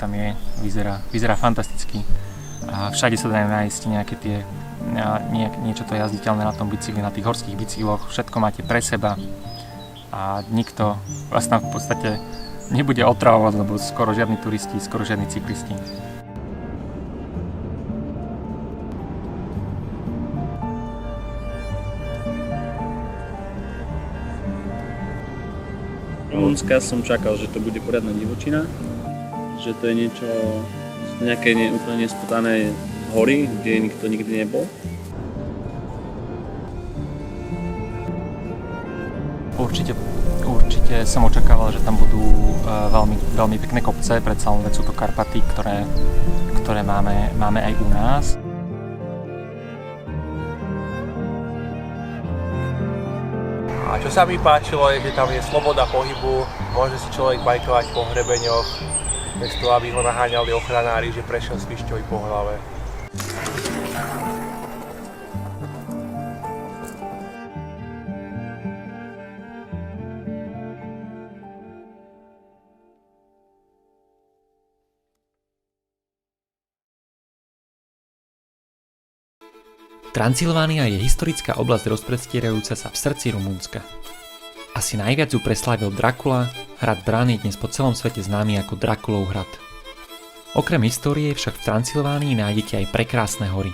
tam je, vyzerá fantasticky. A všade sa dajú nájsť nejaké tie, niečo to jazditeľné na tom bicykli, na tých horských bicykloch, všetko máte pre seba a nikto vás tam v podstate nebude otravovať, lebo skoro žiadni turisti, skoro žiadni cyklisti. Rumunska som čakal, že to bude poriadna divočina, že to je niečo, nejaké úplne nespotané hory, kde nikto nikdy nebol. Určite som očakával, že tam budú veľmi pekné kopce, predsa len sú to Karpaty, ktoré máme aj u nás. A čo sa mi páčilo je, že tam je sloboda pohybu, môže si človek bajkovať po hrebeňoch, bez toho, aby ho naháňali ochranári, že prešiel s pišťou po hlave. Transylvánia je historická oblasť rozprestierajúca sa v srdci Rumunska. Asi najviac ju preslávil Dracula, hrad Bran je dnes po celom svete známy ako Drakulov hrad. Okrem histórie však v Transylvánii nájdete aj prekrásne hory.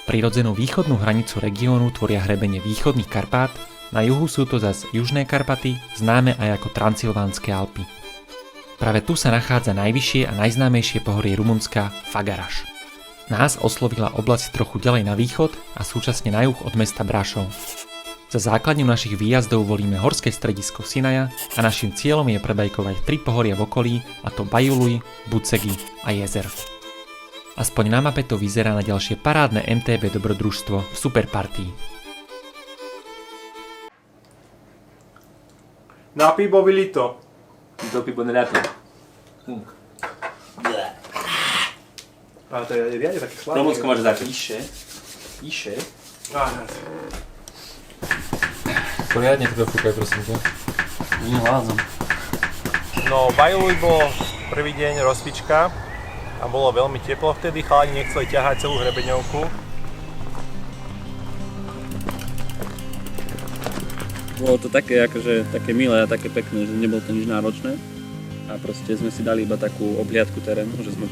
Prirodzenú východnú hranicu regiónu tvoria hrebene východných Karpát, na juhu sú to zas južné Karpaty, známe aj ako Transylvánske Alpy. Práve tu sa nachádza najvyššie a najznámejšie pohorie Rumunska Fagaraš. Nás oslovila oblasť trochu ďalej na východ a súčasne na juh od mesta Brašov. Za základňu našich výjazdov volíme horské stredisko Sinaja a našim cieľom je prebajkovať 3 pohoria v okolí, a to Bajului, Bucegi a Jezer. Aspoň na mape to vyzerá na ďalšie parádne MTB dobrodružstvo v superpartii. Na pivo vylito. To pivo neliato. Ale to je riadne také slabé. Rumunsko môže dať Iše. Poriadne to fúkaj, prosím ťa. Nehlázam. No, Bajuluj bol prvý deň rozcvička a bolo veľmi teplo vtedy, chalani nechceli ťahať celú hrebeňovku. Bolo to také, akože, také milé a také pekné, že nebolo to nič náročné. A proste sme si dali iba takú obhliadku terénu, že sme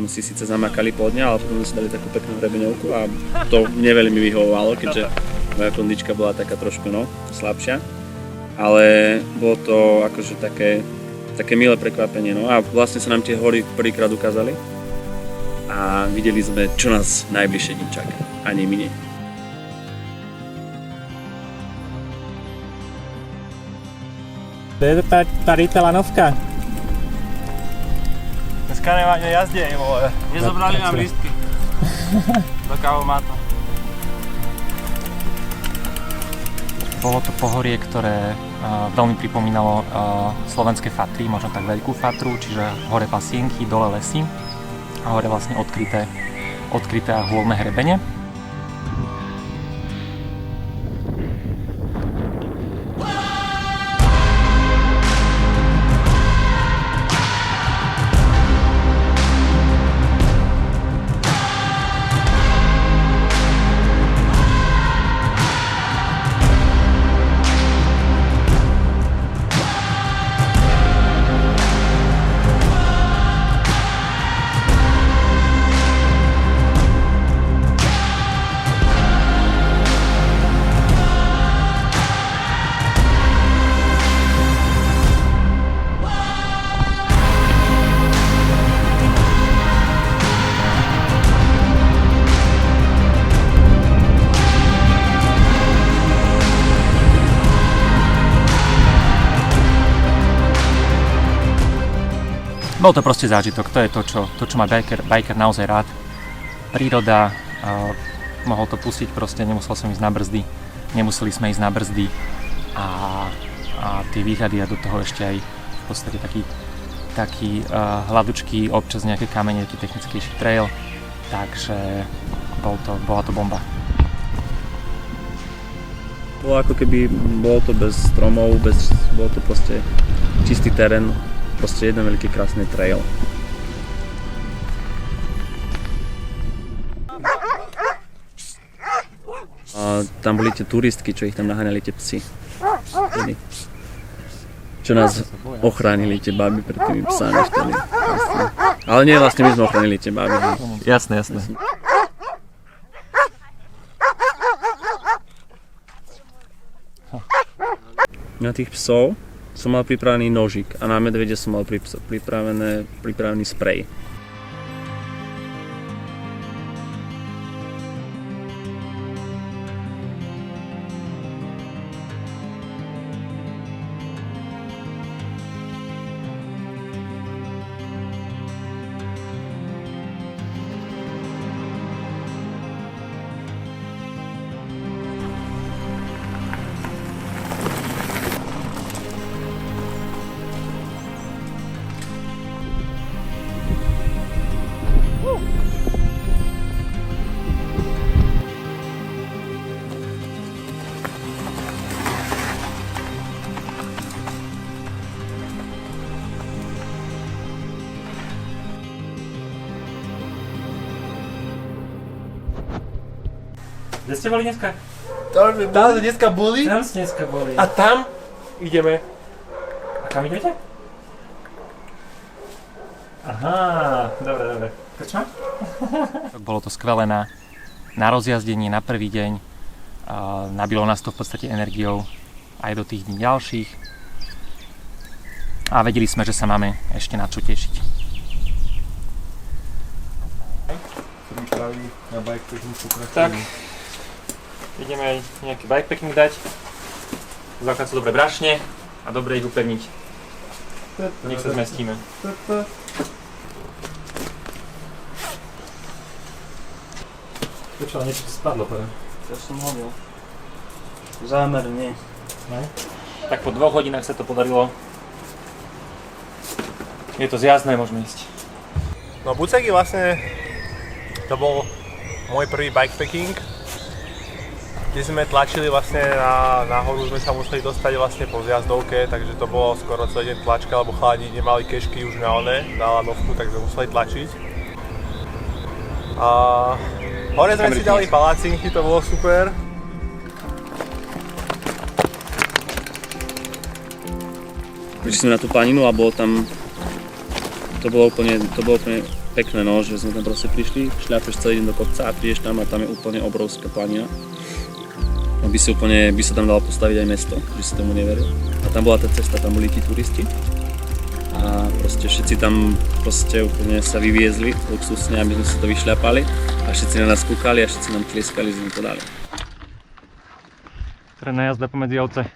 si síce zamakali po dňa, ale potom sme si dali takú peknú hrebeňovku a to mne veľmi vyhovovalo, keďže moja kondička bola taká trošku slabšia. Ale bolo to akože také milé prekvapenie. No a vlastne sa nám tie hory prvýkrát ukázali a videli sme, čo nás najbližšie deň čaká. Ani my nie. To je tá rýta lanovka. Dneska nemá jazde, vole. Nezobrali nám lístky do kávomátu. Bolo to pohorie, ktoré veľmi pripomínalo slovenské Fatry, možno tak veľkú Fatru, čiže hore pasienky, dole lesy a hore vlastne odkryté a hôlne hrebene. Bol to proste zážitok, to je to, čo má biker naozaj rád. Príroda, mohol to pustiť proste, nemusel som ísť na brzdy, nemuseli sme ísť na brzdy a tie výhľady a do toho ešte aj v podstate taký hladučký, občas nejaké kamene, taký technickejší trail, takže bola to bomba. Bolo ako keby, bolo to bez stromov, bolo to proste čistý terén, proste jeden veľký krásny trail. A tam boli tie turistky, čo ich tam naháňali tie psi. Vtedy. Čo nás ochránili tie baby pred tými psami vtedy. Vlastne. Ale nie, vlastne my sme ochránili tie baby. Jasné, jasné. Na tých psov som mal pripravený nožik a na medvede som mal pripravený sprej. Kde ste boli dneska? Tam sme dneska boli Tam ste dneska boli. a tam ideme. A kam idete? Aha, dobre. Krčma? Bolo to skvelé na rozjazdenie, na prvý deň. Nabilo nás to v podstate energiou aj do tých dní ďalších. A vedeli sme, že sa máme ešte na čo tešiť. Na bikepacking Tak, ideme aj nejaký bikepacking dať. Základať sú dobre brašne a dobre ich upevniť. Nech sa zmestíme. Počúva, niečo spadlo teda. Ja som hodil. Zámerne. Tak po 2 hodinách sa to podarilo. Je to zjazdné, môžeme ísť. No Buceky vlastne, to bol môj prvý bikepacking, kde sme tlačili vlastne nahoru, sme sa museli dostať vlastne po zjazdovke, takže to bolo skoro celý deň tlačka, lebo chalani nemali kešky už na lanovku, tak sme museli tlačiť. A hore sme si dali palacinky, to bolo super. Prišli sme na tú planinu a bolo tam, to bolo úplne pekné, no, že sme tam proste prišli, šľapeš celý deň do kopca a prídeš tam a tam je úplne obrovská planina. No by sa tam dalo postaviť aj mesto, že si tomu neveril. A tam bola tá cesta, tam boli tí turisti. A proste všetci tam proste úplne sa vyviezli luxusne, aby sme si to vyšľapali. A všetci na nás kúkali a všetci nám tlieskali, že sme to dali. Terénna jazda pomedzi ovce.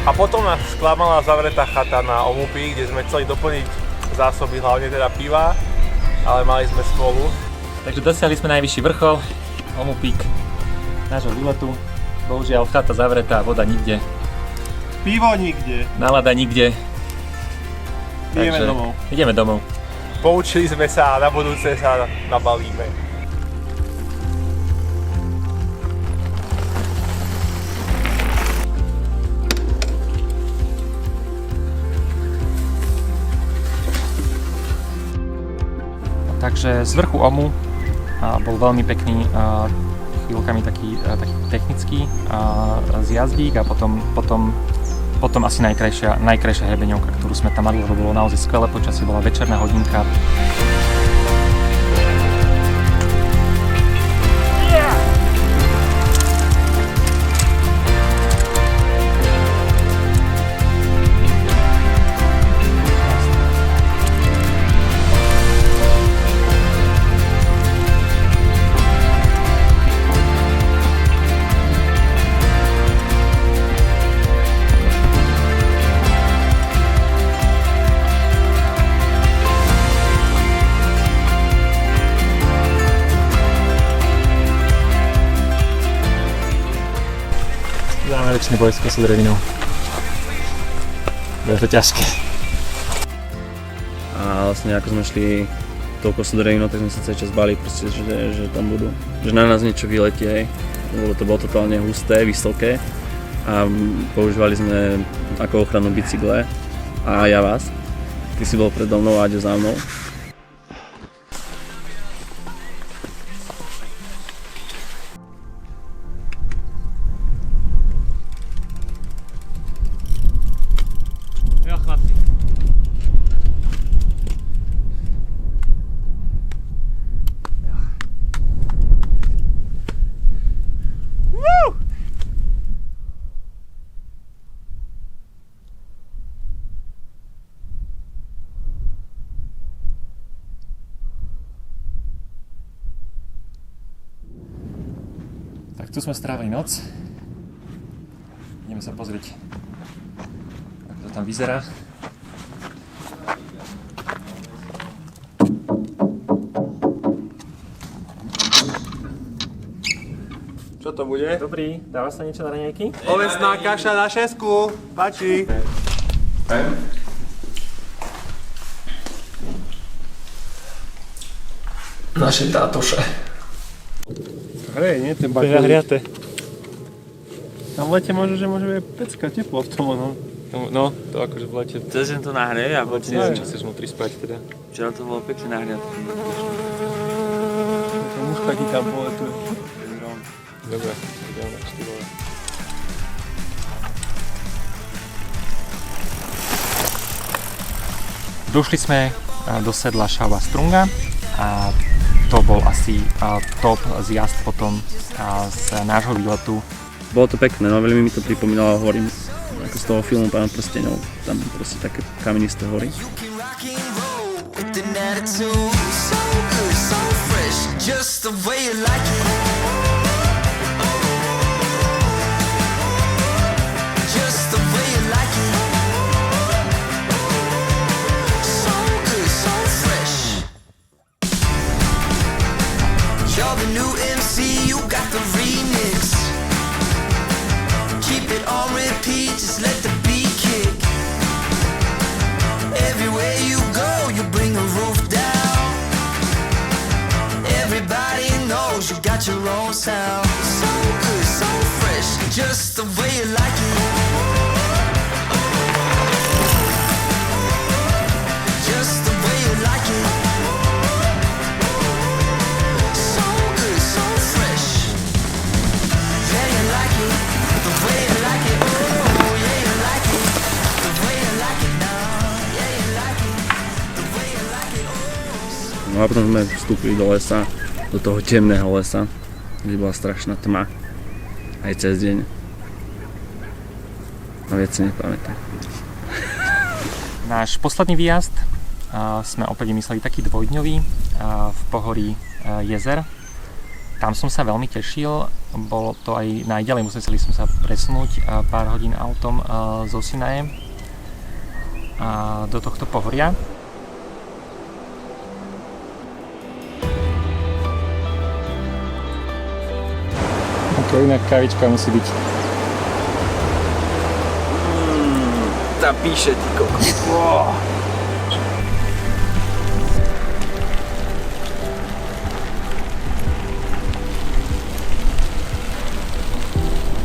A potom nás sklamala zavretá chata na Omupi, kde sme chceli doplniť zásoby, hlavne teda piva, ale mali sme smolu. Takže dosiahli sme najvyšší vrchol, Omupík nášho výletu. Bohužiaľ chata zavretá, voda nikde, Pivo nikde. nálada nikde. Ideme Takže domov. Ideme domov. Poučili sme sa a na budúce sa nabalíme. Takže z vrchu Omu bol veľmi pekný, chvíľkami taký technický zjazdík a potom asi najkrajšia hrebeňovka, ktorú sme tam mali, lebo bolo naozaj skvelé počasie, bola večerná hodinka. náročný boj s kosodrevinou. Bude to ťažké. A vlastne ako sme šli tou kosodrevinou, tak sme sa celý čas báli proste, že tam budú. Že na nás niečo vyletí, hej. To bolo totálne husté, vysoké. A používali sme ako ochranu bicykle a ja vás. Ty si bol predo mnou a Aďo za mnou. Jo, chlapci. Tak tu sme strávili noc. Ideme sa pozrieť, ako to tam vyzerá. Čo to bude? Dobrý, dáva sa niečo na raňajky? Ovesná kaša na šesku. Páči. Naše tátoše. Hrej, nie? Ten To je baklík. nahriate. Na v lete môže, že môže byť pecka teplo v tom, no. No, to akože v lete. Chceš, že to nahrie a V lete neviem, čo chceš vnútri spať teda. včera to bolo pekne nahriaté. Tá muška ti tam poletuje. Dobre, ideme na 4 vole. Došli sme do sedla Šauba Strunga a to bol asi top zjazd potom z nášho výletu. Bolo to pekné, no veľmi mi to pripomínalo hory, ako z toho filmu Pán prsteňov, tam proste také kamenisté hory. Rock and roll with an attitude, so good, so fresh, just the way you like it. Just the way you like it. So good, so fresh. You're the new MC, you got the remix. Keep it on repeat, just let the beat kick. Everywhere you go, you bring the roof down. Everybody knows you got your own sound. So good, so fresh, just the way you like it. Just the way you like it. So good, so fresh. Yeah, you like it, the way you like it. Oh, yeah, you like it, the way you like it now. Yeah, you like it, the way you like it. No a potom sme vstúpili do lesa, do toho temného lesa, kde bola strašná tma, aj cez deň. A viac si nepamätám. Náš posledný výjazd sme opäť vymysleli taký dvojdňový v pohorí Jezer. Tam som sa veľmi tešil, bolo to aj najďalej, museli sme sa presunúť pár hodín autom zo Sinaje do tohto pohoria. Ok, inak kávička musí byť. Tá píše, ty kokos.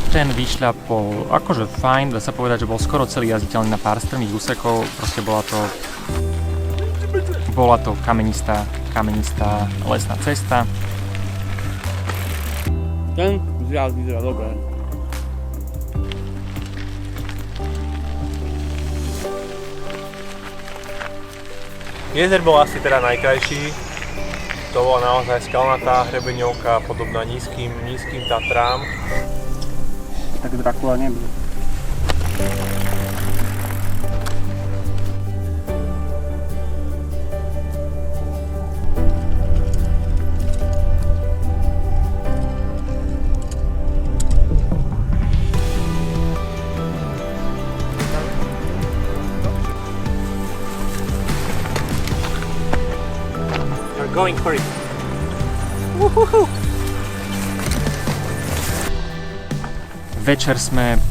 Ten výšľap bol akože fajn, dá sa povedať, že bol skoro celý jazditeľný na pár strmých úsekov, proste bola to kamenistá lesná cesta. Ten zjazd vyzerá dobre. Jezer bol asi teda najkrajší. To bola naozaj skalnatá hrebeňovka, podobná nízkym Tatrám. Tak Dracula nebyl. You're going for it. Večer sme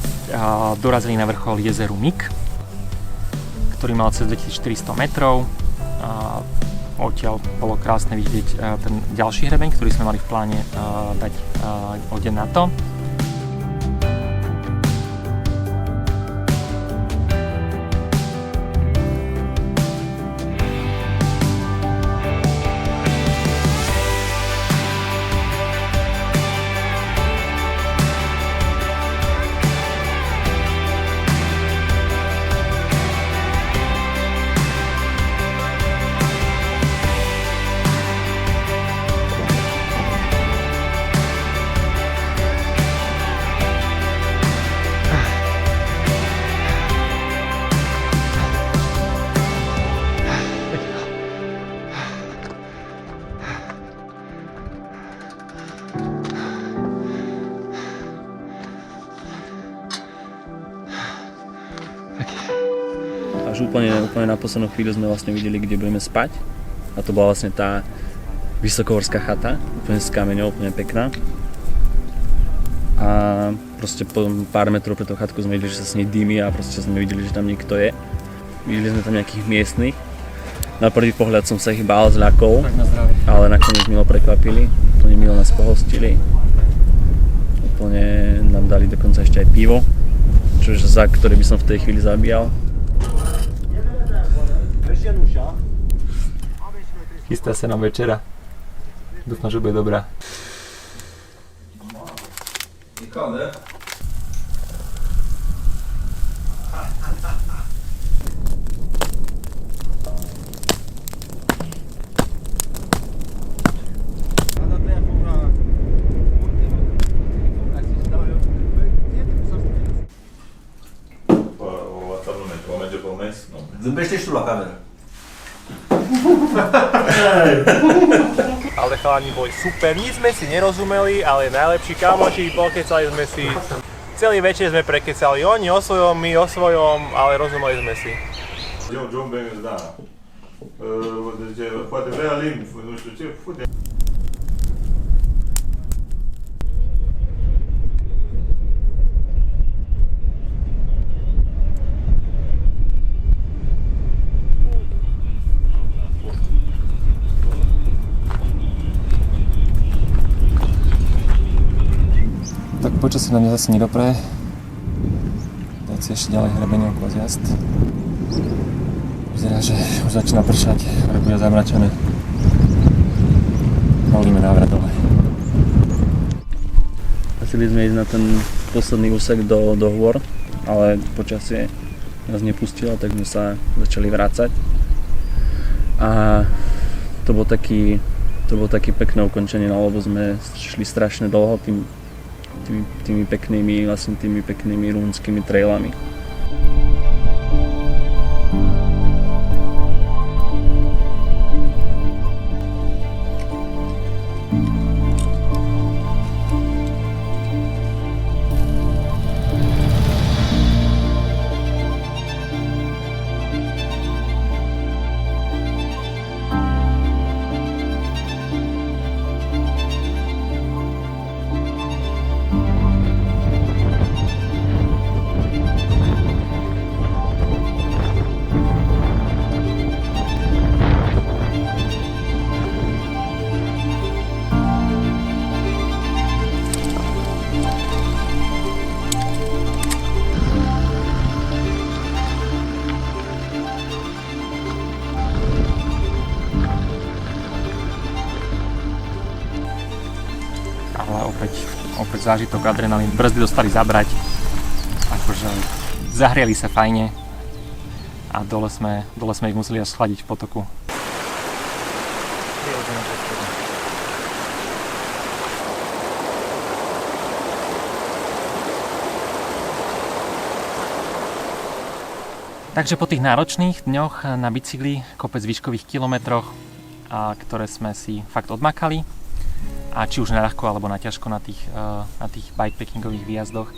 dorazili na vrchol jezeru Mik, ktorý mal cez 2400 metrov. Odtiaľ bolo krásne vidieť ten ďalší hrebeň, ktorý sme mali v pláne dať o deň na to. Až úplne na poslednú chvíľu sme vlastne videli, kde budeme spať. A to bola vlastne tá vysokohorská chata, úplne z kameňov, úplne pekná. A proste po pár metrov pre tú chatku sme videli, že sa s nej dými a proste sme videli, že tam niekto je. Videli sme tam nejakých miestnych. Na prvý pohľad som sa ich bál, zľakol, ale nakoniec milo prekvapili. Úplne milo nás pohostili. Úplne nám dali dokonca ešte aj pivo, čože za ktoré by som v tej chvíli zabíjal. Chystá sa nám večera. Dúfam, že bude dobrá. Zâmbește și tu la cameră. Ale chalani boli super, nič sme si nerozumeli, ale najlepší kamoši, pokecali sme si. Celý večer sme prekecali, oni o svojom, my o svojom, ale rozumeli sme si. John Bennett, da. Poate vrea limb, nu știu ce, fute. Tak počasie nám zase nedopreje. Dať si ešte ďalej hrebeňovku a zjazd. Vyzerá, že už začína pršať, ale bude zamračené. Volíme návrat dole. Chceli sme ísť na ten posledný úsek do hôr, ale počasie nás nepustilo, tak sme sa začali vrácať. A to bolo také pekné ukončenie, lebo sme šli strašne dlho tými peknými rúnskými trailami. Ale opäť zážitok, adrenalín, brzdy dostali zabrať. Akože zahriali sa fajne a dole sme ich museli až schladiť v potoku. Takže po tých náročných dňoch na bicykli, kopec výškových kilometroch, ktoré sme si fakt odmakali, a či už na ľahko alebo na ťažko na tých bikepackingových výjazdoch,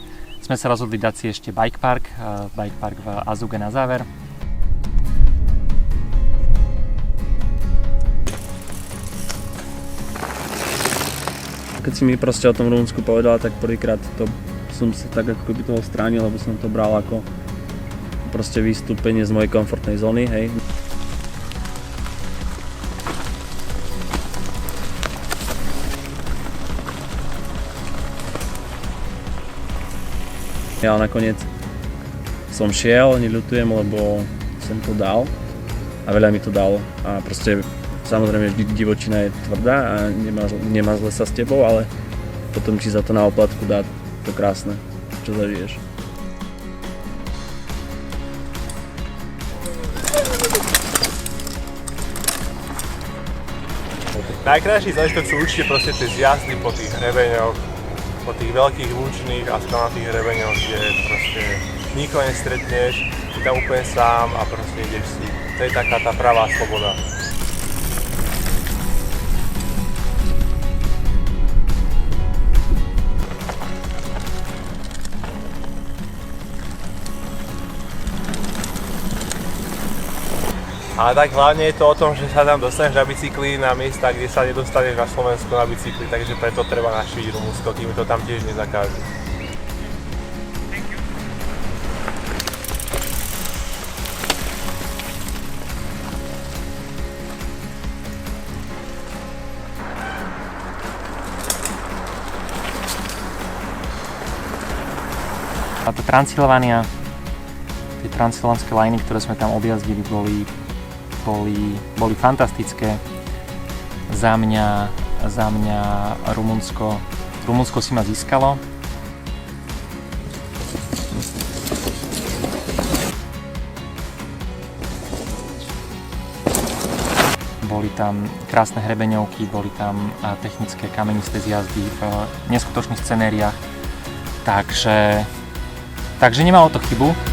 sme sa rozhodli dať si ešte bike park v Azuge na záver. Keď si mi proste o tom Rumunsku povedala, tak prvýkrát to som sa tak ako keby toho stránil, lebo som to bral ako proste vystúpenie z mojej komfortnej zóny, hej. Ja nakoniec som šiel, neľutujem, lebo som to dal a veľa mi to dalo a proste samozrejme divočina je tvrdá a nemá zle sa s tebou, ale potom ti za to na oplatku dá to krásne, čo zažiješ. Najkrajší zážitok sú určite proste tie zjazdy po tých hrebeňoch, po tých veľkých lúčných a skalnatých hrebeňoch, kde proste nikoho nestretneš, si tam úplne sám a proste ideš si. To je taká tá pravá sloboda. Ale tak hlavne je to o tom, že sa tam dostaneš na bicykli na miesta, kde sa nedostaneš na Slovensku na bicykli, takže preto treba navštíviť Rumunsko, kým to tam tiež nezakážu. Táto Transylvánia, tie transylvánske lajny, ktoré sme tam objazdili, boli fantastické. Za mňa Rumunsko si ma získalo. Boli tam krásne hrebeňovky, boli tam technické kamenisté zjazdy v neskutočných scenériách. Takže nemalo to chybu.